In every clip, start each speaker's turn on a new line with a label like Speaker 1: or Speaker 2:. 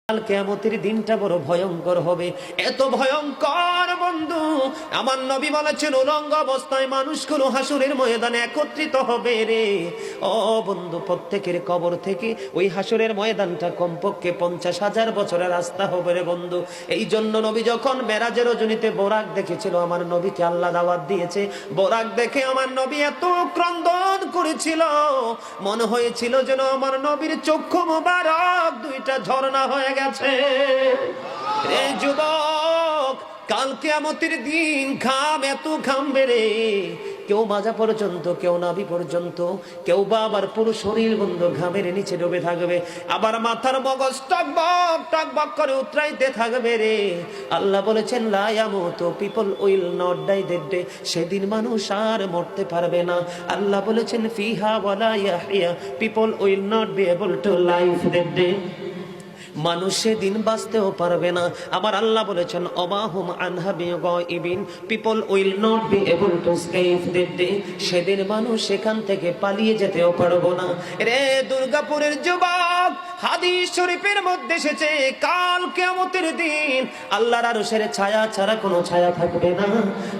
Speaker 1: কাল কিয়ামতের দিনটা বড় ভয়ঙ্কর হবে, এত ভয়ঙ্কর বন্ধু। আমার নবী বলেছেন উলঙ্গ অবস্থায় মানুষগুলো হাসরের ময়দানে একত্রিত হবে রে। ও বন্ধু, প্রত্যেকের কবর থেকে ওই হাসরের ময়দানটা কমপক্ষে 50,000 বছরের রাস্তা হবে রে বন্ধু। এই জন্য নবী যখন মেরাজের রজনীতে বোরাক দেখেছিল, আমার নবীকে আল্লাহ দাওয়াত দিয়েছে, বোরাক দেখে আমার নবী এত ক্রন্দন করেছিল, মনে হয়েছিল যেন আমার নবীর চক্ষু মুবারক দুইটা ঝর্ণা হয়ে গেছে। রে যুবক, কাল কিয়ামতের দিন ঘাম এত ঘামবে রে, কেউ মাজা পর্যন্ত, কেউ নাভি পর্যন্ত, কেউ বা আবার পুরো শরীর বন্ধু ঘামের নিচে ডুবে থাকবে, আবার মাথার মগজ টকবক টকবক করে উতরাইতে থাকবে রে। আল্লাহ বলেছেন লা ইয়ামুতু, people will not die that day, সেদিন মানুষ আর মরতে পারবে না। আল্লাহ বলেছেন ফিহা ওয়ালা ইয়াহইয়া, people will not be able to live that day, মানুষ সেদিন বাঁচতেও পারবে না। আমার আল্লাহ বলেছেন অমাহুম আনহা বিগাইবিন, people will not be able to escape that day, সেদিন মানুষ সেখান থেকে পালিয়ে যেতেও পারবো না রে। দুর্গাপুরের যুবক, হাদিস শরীফের মধ্যে এসেছে কাল কিয়ামতের দিন আল্লাহর আরশের ছায়া ছাড়া কোনো ছায়া থাকবে না।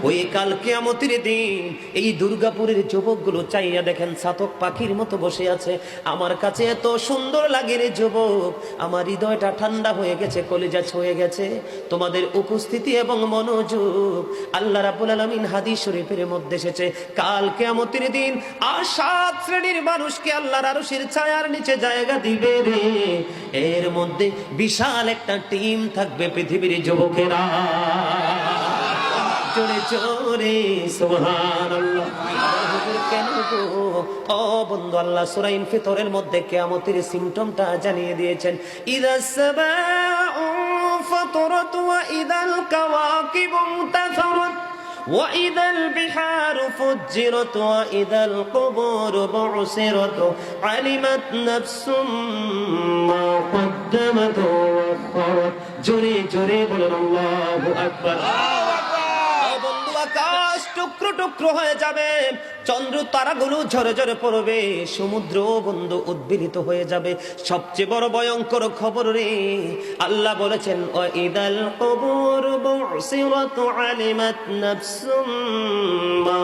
Speaker 1: ওই কাল কিয়ামতের দিন এই দুর্গাপুরের যুবকগুলো চাইয়া দেখেন চাতক পাখির মতো বসে আছে। আমার কাছে এত সুন্দর লাগে রে যুবক, আমার হৃদয়টা ঠান্ডা হয়ে গেছে, কলিজা ছুঁয়ে গেছে তোমাদের উপস্থিতি এবং মনোযোগ। আল্লাহ রাব্বুল আলামিন হাদিস শরীফের মধ্যে এসেছে কাল কিয়ামতের দিন আর 7 শ্রেণীর মানুষকে আল্লাহর আরশের ছায়ার নিচে জায়গা দিবে রে। এর মধ্যে বিশাল একটা টিম থাকবে পৃথিবীর যুবকেরা। জোরে জোরে সুবহানাল্লাহ। কেন গো ও বন্ধু, আল্লাহ সূরা ইনফিতরের মধ্যে কিয়ামতের সিম্পটমটা জানিয়ে দিয়েছেন। ইদাস সামাউ ফাতরাত ওয়া ইদাল কাওয়াকিবু ইনতাসারাত ওয়া ইদাল বিহারু ফুজ্জিরাত ওয়া ইদাল কুবুরু বু'সিরাত আলিমাত নাফসুম মা কদ্দামাত ওয়া আখারাত। জোরে জোরে বলুন আল্লাহু আকবার। আকাশ টুকরো টুকরো হয়ে যাবে, চন্দ্র তারাগুলো ঝরে ঝরে পড়বে, সমুদ্র বন্ধু উদ্বেলিত হয়ে যাবে। সবচেয়ে বড় ভয়ঙ্কর খবর রে, আল্লাহ বলেছেন ওয়াইদাল কুবুরু বু'সিরাত আলিমাত নাফসুম মা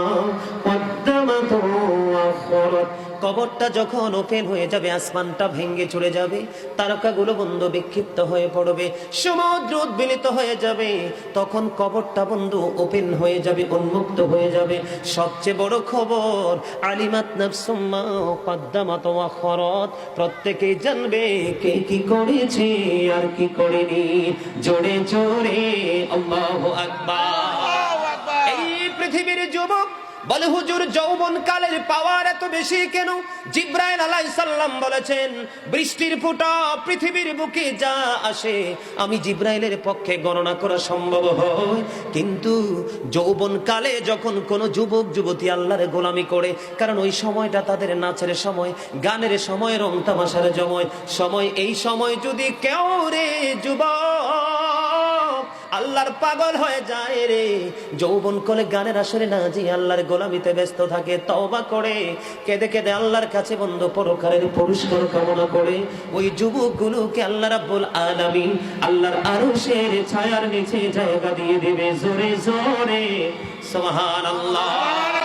Speaker 1: কদ্দামাত ওয়া আখারাত। কবরটা যখন ওপেন হয়ে যাবে, আসমানটা ভেঙে চলে যাবে, তারকাগুলো বন্ধু বিক্ষিপ্ত হয়ে পড়বে, সমুদ্র উদ্বেলিত হয়ে যাবে, তখন কবরটা বন্ধু ওপেন হয়ে যাবে, উন্মুক্ত হয়ে যাবে। সবচেয়ে বড় খবর আলিমাত নাফসুম মা কদ্দামাত ওয়া আখারাত, প্রত্যেকেই জানবে কে কি করেছে আর কি করেনি। জোরে জোরে আল্লাহু আকবার। এই পৃথিবীর যুবক বলে হুজুর যৌবন কালের পাওয়ার এত বেশি কেন? জিবরাইল আলাইহিস সালাম বলেছেন বৃষ্টির ফোঁটা পৃথিবীর বুকে যা আসে আমি জিবরাইলের পক্ষে গণনা করা সম্ভব হয়, কিন্তু যৌবন কালে যখন কোনো যুবক যুবতী আল্লাহর গোলামি করে, কারণ ওই সময়টা তাদের নাচের সময়, গানের সময়, রং তামাশার সময়, এই সময় যদি কেউ রে যুবক আল্লাহর পাগল হয়ে যায় রে, যৌবন কোলে গানের আসরে না যে আল্লাহর গোলামিতে ব্যস্ত থাকে, তওবা করে কেঁদে কেঁদে আল্লাহর কাছে বন্ধু পরকালের পুরস্কার কামনা করে, ওই যুবকগুলোকে আল্লাহ রাব্বুল আলামিন আল্লাহর আরশের ছায়ার নিচে জায়গা দিয়ে দেবে। জোরে জোরে সুবহানাল্লাহ।